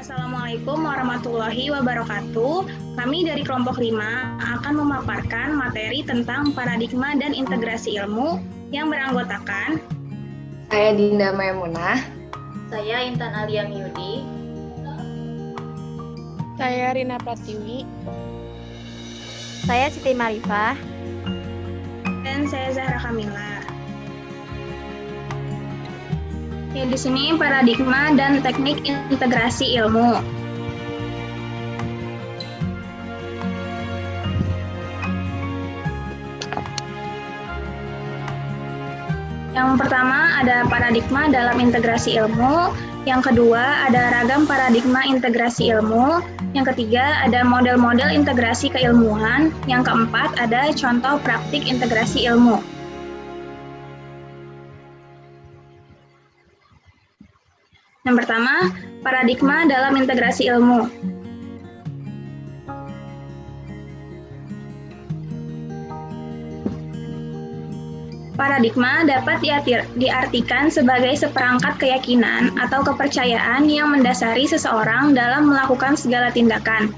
Assalamualaikum warahmatullahi wabarakatuh. Kami dari kelompok 5 akan memaparkan materi tentang paradigma dan integrasi ilmu yang beranggotakan Saya Dinda Maimunah. Saya Intan Alia Miyudi. Saya Rina Pratiwi. Saya Siti Marifah. dan saya Zahra Kamila. Ya, di sini paradigma dan teknik integrasi ilmu. Yang pertama ada paradigma dalam integrasi ilmu, yang kedua ada ragam paradigma integrasi ilmu, yang ketiga ada model-model integrasi keilmuan, yang keempat ada contoh praktik integrasi ilmu. Yang pertama, paradigma dalam integrasi ilmu. Paradigma dapat diartikan sebagai seperangkat keyakinan atau kepercayaan yang mendasari seseorang dalam melakukan segala tindakan.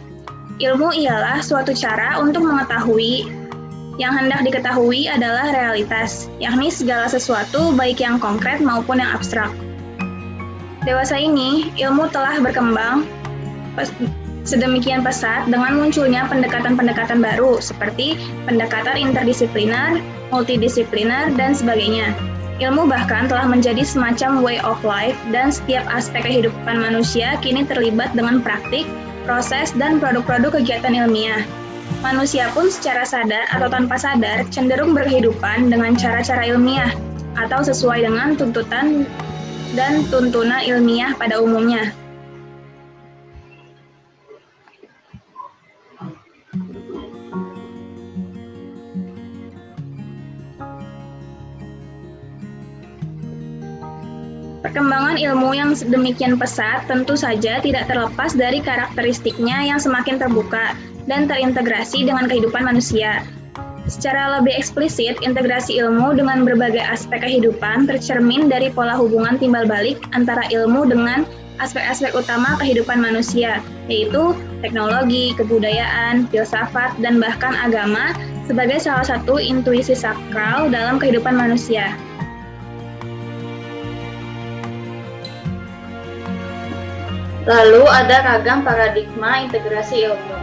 Ilmu ialah suatu cara untuk mengetahui. Yang hendak diketahui adalah realitas, yakni segala sesuatu baik yang konkret maupun yang abstrak. Dewasa ini, ilmu telah berkembang sedemikian pesat dengan munculnya pendekatan-pendekatan baru seperti pendekatan interdisipliner, multidisipliner, dan sebagainya. Ilmu bahkan telah menjadi semacam way of life dan setiap aspek kehidupan manusia kini terlibat dengan praktik, proses, dan produk-produk kegiatan ilmiah. Manusia pun secara sadar atau tanpa sadar cenderung berkehidupan dengan cara-cara ilmiah atau sesuai dengan tuntutan dan tuntunan ilmiah pada umumnya. Perkembangan ilmu yang sedemikian pesat tentu saja tidak terlepas dari karakteristiknya yang semakin terbuka dan terintegrasi dengan kehidupan manusia. Secara lebih eksplisit, integrasi ilmu dengan berbagai aspek kehidupan tercermin dari pola hubungan timbal balik antara ilmu dengan aspek-aspek utama kehidupan manusia, yaitu teknologi, kebudayaan, filsafat, dan bahkan agama sebagai salah satu intuisi sakral dalam kehidupan manusia. Lalu ada ragam paradigma integrasi ilmu.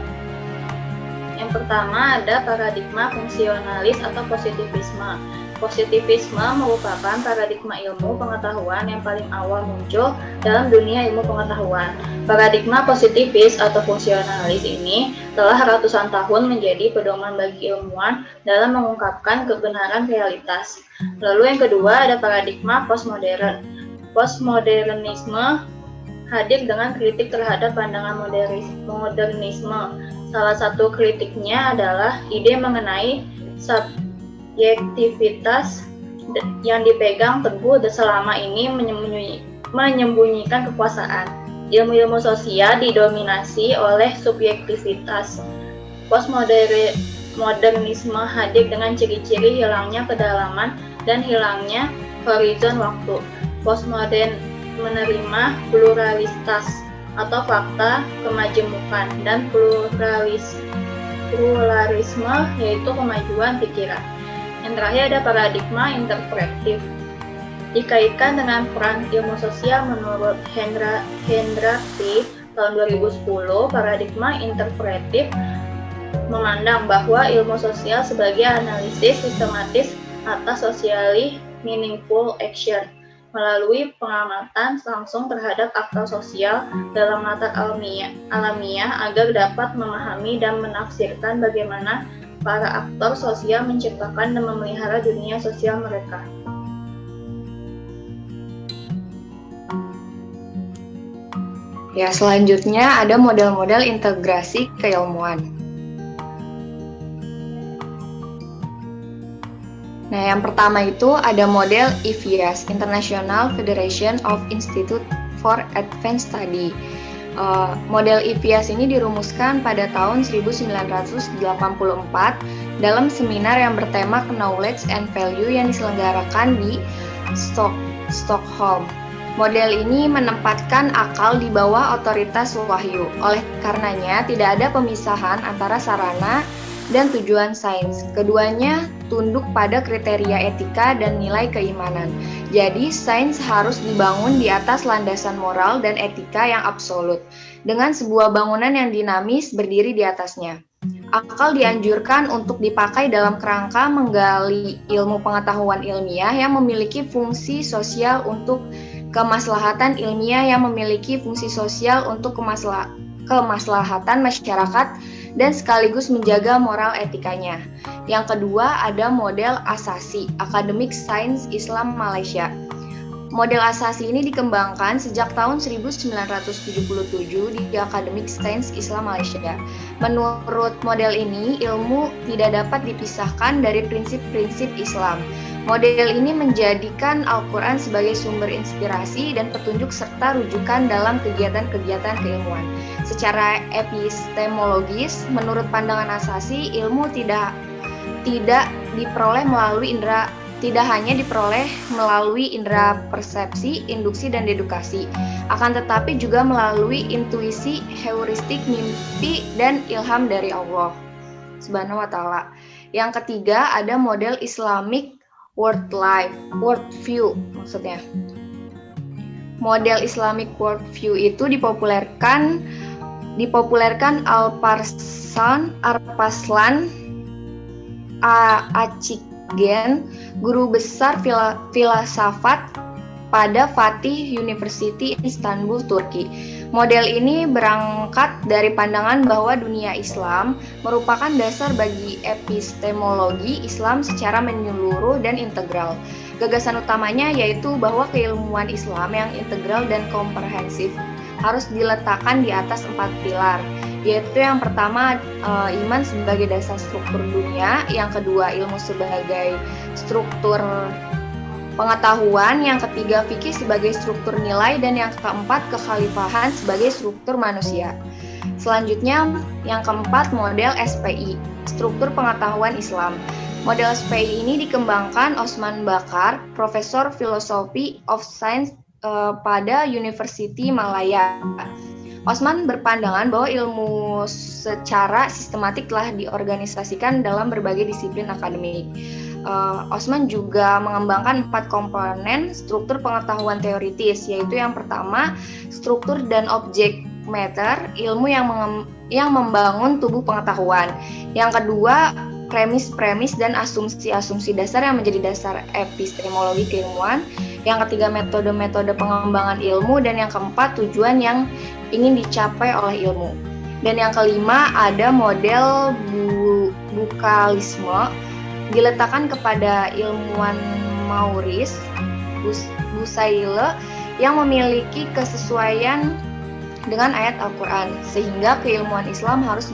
Yang pertama ada paradigma fungsionalis atau positivisme. Positivisme merupakan paradigma ilmu pengetahuan yang paling awal muncul dalam dunia ilmu pengetahuan. Paradigma positivis atau fungsionalis ini telah ratusan tahun menjadi pedoman bagi ilmuwan dalam mengungkapkan kebenaran realitas. Lalu yang kedua ada paradigma postmodern. Postmodernisme hadir dengan kritik terhadap pandangan modernisme. Salah satu kritiknya adalah ide mengenai subjektivitas yang dipegang teguh selama ini menyembunyikan kekuasaan. Ilmu-ilmu sosial didominasi oleh subjektivitas. Postmodernisme hadir dengan ciri-ciri hilangnya kedalaman dan hilangnya horizon waktu. Postmodern menerima pluralitas atau fakta kemajemukan dan pluralisme yaitu kemajuan pikiran. Yang terakhir ada paradigma interpretif. Dikaitkan dengan peran ilmu sosial menurut Hendrati tahun 2010, paradigma interpretif memandang bahwa ilmu sosial sebagai analisis sistematis atas socially meaningful action melalui pengamatan langsung terhadap aktor sosial dalam latar alamiah agar dapat memahami dan menafsirkan bagaimana para aktor sosial menciptakan dan memelihara dunia sosial mereka. Ya, selanjutnya ada model-model integrasi keilmuan. Nah, yang pertama itu ada model IFIAS, International Federation of Institute for Advanced Study. Model IFIAS ini dirumuskan pada tahun 1984 dalam seminar yang bertema Knowledge and Value yang diselenggarakan di Stockholm. Model ini menempatkan akal di bawah otoritas wahyu. Oleh karenanya, tidak ada pemisahan antara sarana dan tujuan sains. Keduanya tunduk pada kriteria etika dan nilai keimanan. Jadi, sains harus dibangun di atas landasan moral dan etika yang absolut, dengan sebuah bangunan yang dinamis berdiri di atasnya. Akal dianjurkan untuk dipakai dalam kerangka menggali ilmu pengetahuan ilmiah yang memiliki fungsi sosial untuk kemaslahatan ilmiah yang memiliki fungsi sosial untuk kemaslahatan masyarakat dan sekaligus menjaga moral etikanya. Yang kedua ada model ASASI, Academic Science Islam Malaysia. Model ASASI ini dikembangkan sejak tahun 1977 di Academic Science Islam Malaysia. Menurut model ini, ilmu tidak dapat dipisahkan dari prinsip-prinsip Islam. Model ini menjadikan Al-Quran sebagai sumber inspirasi dan petunjuk serta rujukan dalam kegiatan-kegiatan keilmuan. Secara epistemologis, menurut pandangan ASASI, ilmu tidak hanya diperoleh melalui indera persepsi, induksi, dan dedukasi, akan tetapi juga melalui intuisi, heuristik, mimpi, dan ilham dari Allah Subhanahu wa Ta'ala. Yang ketiga ada model Islamic worldview maksudnya. Model Islamic worldview itu dipopulerkan Alparslan Açıkgen, guru besar filsafat pada Fatih University Istanbul, Turki. Model ini berangkat dari pandangan bahwa dunia Islam merupakan dasar bagi epistemologi Islam secara menyeluruh dan integral. Gagasan utamanya yaitu bahwa keilmuan Islam yang integral dan komprehensif harus diletakkan di atas 4 pilar, yaitu yang pertama iman sebagai dasar struktur dunia, yang kedua ilmu sebagai struktur pengetahuan, yang ketiga fikih sebagai struktur nilai, dan yang keempat kekhalifahan sebagai struktur manusia. Selanjutnya yang keempat model SPI, struktur pengetahuan Islam. Model SPI ini dikembangkan Osman Bakar, Profesor Philosophy of Science pada University Malaya. Osman berpandangan bahwa ilmu secara sistematik telah diorganisasikan dalam berbagai disiplin akademik. Osman juga mengembangkan 4 komponen struktur pengetahuan teoritis, yaitu yang pertama struktur dan objek matter, ilmu yang membangun tubuh pengetahuan. Yang kedua premis-premis dan asumsi-asumsi dasar yang menjadi dasar epistemologi keilmuan. Yang ketiga metode-metode pengembangan ilmu, dan yang keempat tujuan yang ingin dicapai oleh ilmu. Dan yang kelima ada model bukalisme, diletakkan kepada ilmuwan Maurice Bucaille yang memiliki kesesuaian dengan ayat Al-Quran, sehingga keilmuan Islam harus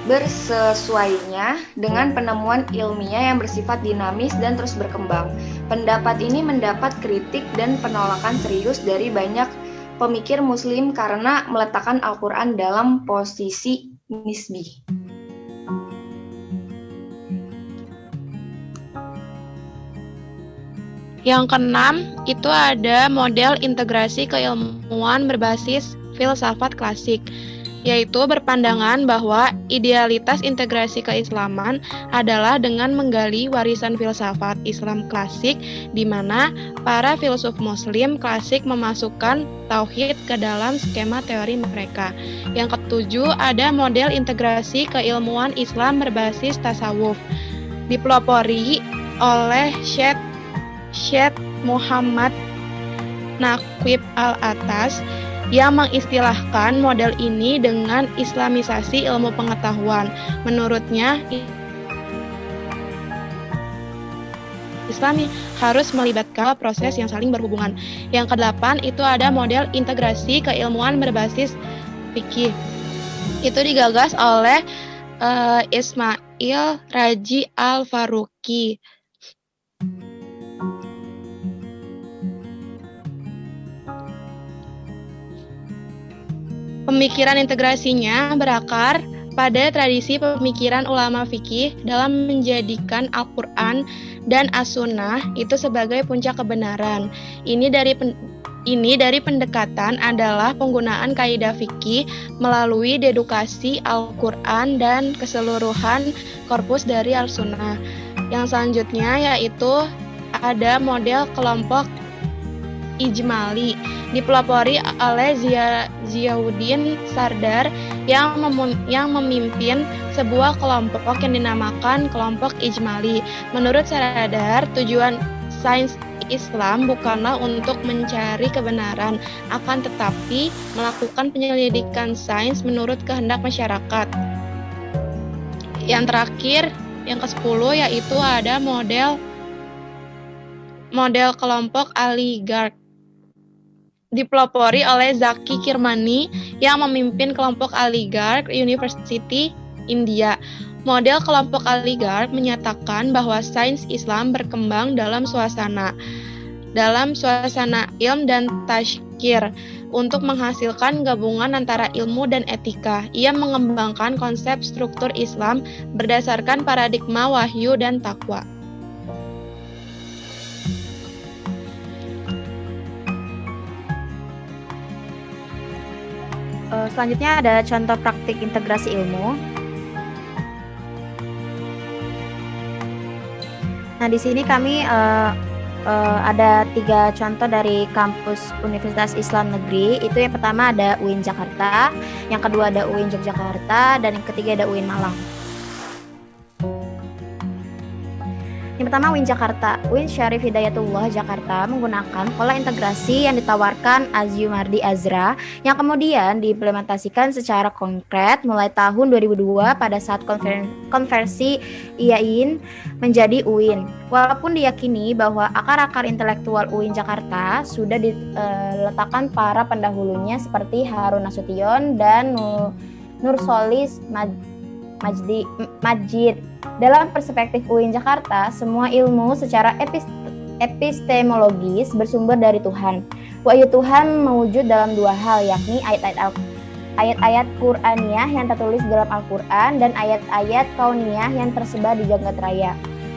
bersesuainya dengan penemuan ilmiah yang bersifat dinamis dan terus berkembang. Pendapat ini mendapat kritik dan penolakan serius dari banyak pemikir Muslim karena meletakkan Al-Quran dalam posisi nisbi. Yang keenam, itu ada model integrasi keilmuan berbasis filsafat klasik, yaitu berpandangan bahwa idealitas integrasi keislaman adalah dengan menggali warisan filsafat Islam klasik, di mana para filsuf Muslim klasik memasukkan tauhid ke dalam skema teori mereka. Yang ketujuh, ada model integrasi keilmuan Islam berbasis tasawuf, dipelopori oleh Syekh Muhammad Naqib Al-Atas, yang mengistilahkan model ini dengan islamisasi ilmu pengetahuan. Menurutnya, Islam harus melibatkan proses yang saling berhubungan. Yang kedelapan itu ada model integrasi keilmuan berbasis fikih. Itu digagas oleh Ismail Raji Al-Faruqi. Pemikiran integrasinya berakar pada tradisi pemikiran ulama fikih dalam menjadikan Al-Quran dan As-Sunnah itu sebagai puncak kebenaran. Ini ini dari pendekatan adalah penggunaan kaidah fikih melalui dedukasi Al-Quran dan keseluruhan korpus dari Al-Sunnah. Yang selanjutnya yaitu ada model kelompok ijmali, dipelopori oleh Ziauddin Sardar yang memimpin sebuah kelompok yang dinamakan kelompok ijmali. Menurut Sardar, tujuan sains Islam bukanlah untuk mencari kebenaran, akan tetapi melakukan penyelidikan sains menurut kehendak masyarakat. Yang terakhir, yang ke-10 yaitu ada model kelompok oligark, dipelopori oleh Zaki Kirmani yang memimpin kelompok oligark University India. Model kelompok oligark menyatakan bahwa sains Islam berkembang dalam suasana ilm dan tazkir untuk menghasilkan gabungan antara ilmu dan etika. Ia mengembangkan konsep struktur Islam berdasarkan paradigma wahyu dan takwa. Selanjutnya ada contoh praktik integrasi ilmu. Nah, di sini kami ada 3 contoh dari kampus Universitas Islam Negeri. Itu yang pertama ada UIN Jakarta, yang kedua ada UIN Yogyakarta, dan yang ketiga ada UIN Malang. Yang pertama UIN Jakarta. UIN Syarif Hidayatullah Jakarta menggunakan pola integrasi yang ditawarkan Azyumardi Azra yang kemudian diimplementasikan secara konkret mulai tahun 2002 pada saat konversi IAIN menjadi UIN. Walaupun diyakini bahwa akar-akar intelektual UIN Jakarta sudah diletakkan para pendahulunya seperti Harun Nasution dan Nursolis Majid. Dalam perspektif UIN Jakarta, semua ilmu secara epistemologis bersumber dari Tuhan. Wahyu Tuhan mewujud dalam 2 hal, yakni ayat-ayat Qur'aniyah yang tertulis dalam Al-Quran dan ayat-ayat kauniyah yang tersebar di jagat raya.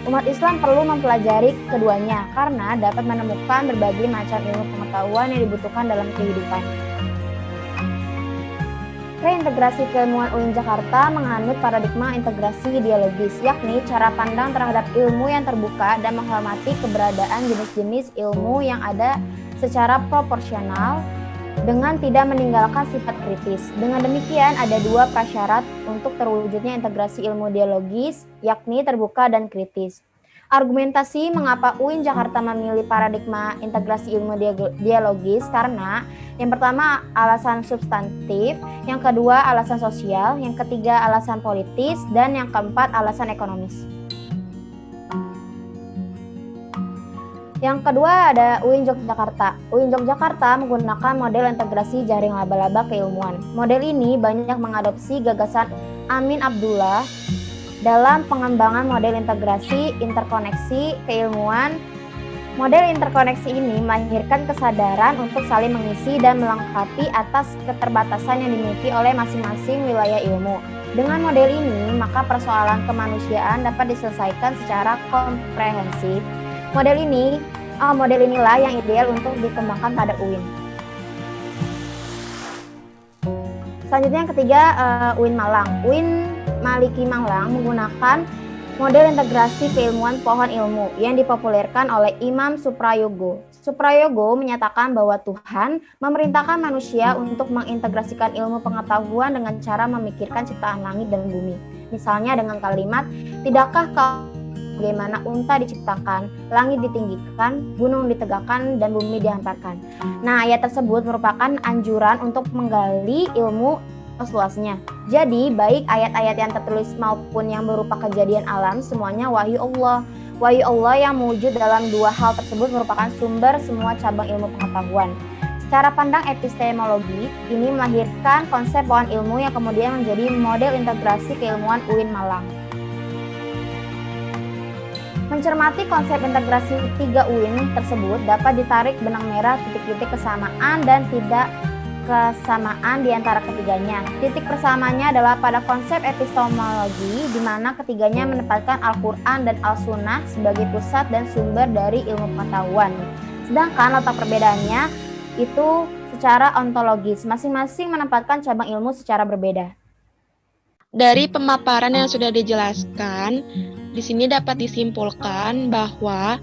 Umat Islam perlu mempelajari keduanya karena dapat menemukan berbagai macam ilmu pengetahuan yang dibutuhkan dalam kehidupan. Reintegrasi keilmuan UIN Jakarta menganut paradigma integrasi ideologis, yakni cara pandang terhadap ilmu yang terbuka dan menghormati keberadaan jenis-jenis ilmu yang ada secara proporsional dengan tidak meninggalkan sifat kritis. Dengan demikian, ada 2 prasyarat untuk terwujudnya integrasi ilmu dialogis, yakni terbuka dan kritis. Argumentasi mengapa UIN Jakarta memilih paradigma integrasi ilmu dialogis karena yang pertama alasan substantif, yang kedua alasan sosial, yang ketiga alasan politis, dan yang keempat alasan ekonomis. Yang kedua ada UIN Yogyakarta. UIN Yogyakarta menggunakan model integrasi jaring laba-laba keilmuan. Model ini banyak mengadopsi gagasan Amin Abdullah dalam pengembangan model integrasi interkoneksi keilmuan. Model interkoneksi ini melahirkan kesadaran untuk saling mengisi dan melengkapi atas keterbatasan yang dimiliki oleh masing-masing wilayah ilmu. Dengan model ini, maka persoalan kemanusiaan dapat diselesaikan secara komprehensif. Model inilah yang ideal untuk dikembangkan pada UIN. Selanjutnya yang ketiga, UIN Malang. UIN Maliki Malang menggunakan model integrasi keilmuan pohon ilmu yang dipopulerkan oleh Imam Suprayogo. Suprayogo menyatakan bahwa Tuhan memerintahkan manusia untuk mengintegrasikan ilmu pengetahuan dengan cara memikirkan ciptaan langit dan bumi. Misalnya dengan kalimat, tidakkah kau bagaimana unta diciptakan, langit ditinggikan, gunung ditegakkan, dan bumi dihamparkan. Nah, ayat tersebut merupakan anjuran untuk menggali ilmu luasnya. Jadi, baik ayat-ayat yang tertulis maupun yang berupa kejadian alam, semuanya wahyu Allah. Wahyu Allah yang mewujud dalam 2 hal tersebut merupakan sumber semua cabang ilmu pengetahuan. Secara pandang epistemologi, ini melahirkan konsep pohon ilmu yang kemudian menjadi model integrasi keilmuan UIN Malang. Mencermati konsep integrasi 3 UIN tersebut dapat ditarik benang merah titik-titik kesamaan dan tidak kesamaan di antara ketiganya. Titik persamaannya adalah pada konsep epistemologi, di mana ketiganya menempatkan Al-Quran dan Al-Sunnah sebagai pusat dan sumber dari ilmu pengetahuan. Sedangkan letak perbedaannya itu secara ontologis, masing-masing menempatkan cabang ilmu secara berbeda. Dari pemaparan yang sudah dijelaskan, di sini dapat disimpulkan bahwa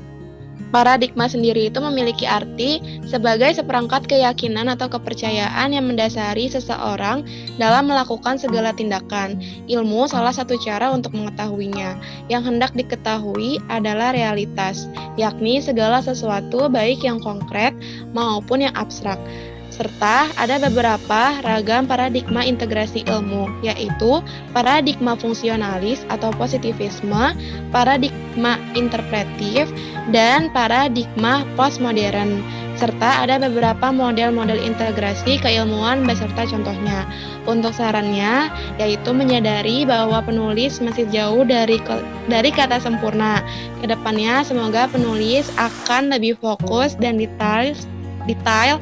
paradigma sendiri itu memiliki arti sebagai seperangkat keyakinan atau kepercayaan yang mendasari seseorang dalam melakukan segala tindakan. Ilmu salah satu cara untuk mengetahuinya. Yang hendak diketahui adalah realitas, yakni segala sesuatu baik yang konkret maupun yang abstrak. Serta ada beberapa ragam paradigma integrasi ilmu, yaitu paradigma fungsionalis atau positivisme, paradigma interpretif, dan paradigma postmodern. Serta ada beberapa model-model integrasi keilmuan beserta contohnya. Untuk sarannya, yaitu menyadari bahwa penulis masih jauh dari kata sempurna. Kedepannya, semoga penulis akan lebih fokus dan detail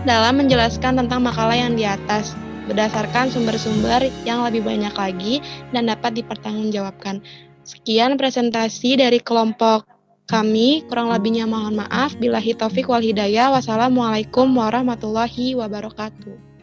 dalam menjelaskan tentang makalah yang di atas berdasarkan sumber-sumber yang lebih banyak lagi dan dapat dipertanggungjawabkan. Sekian presentasi dari kelompok kami, kurang lebihnya mohon maaf. Billahi taufik wal hidayah. Wassalamualaikum warahmatullahi wabarakatuh.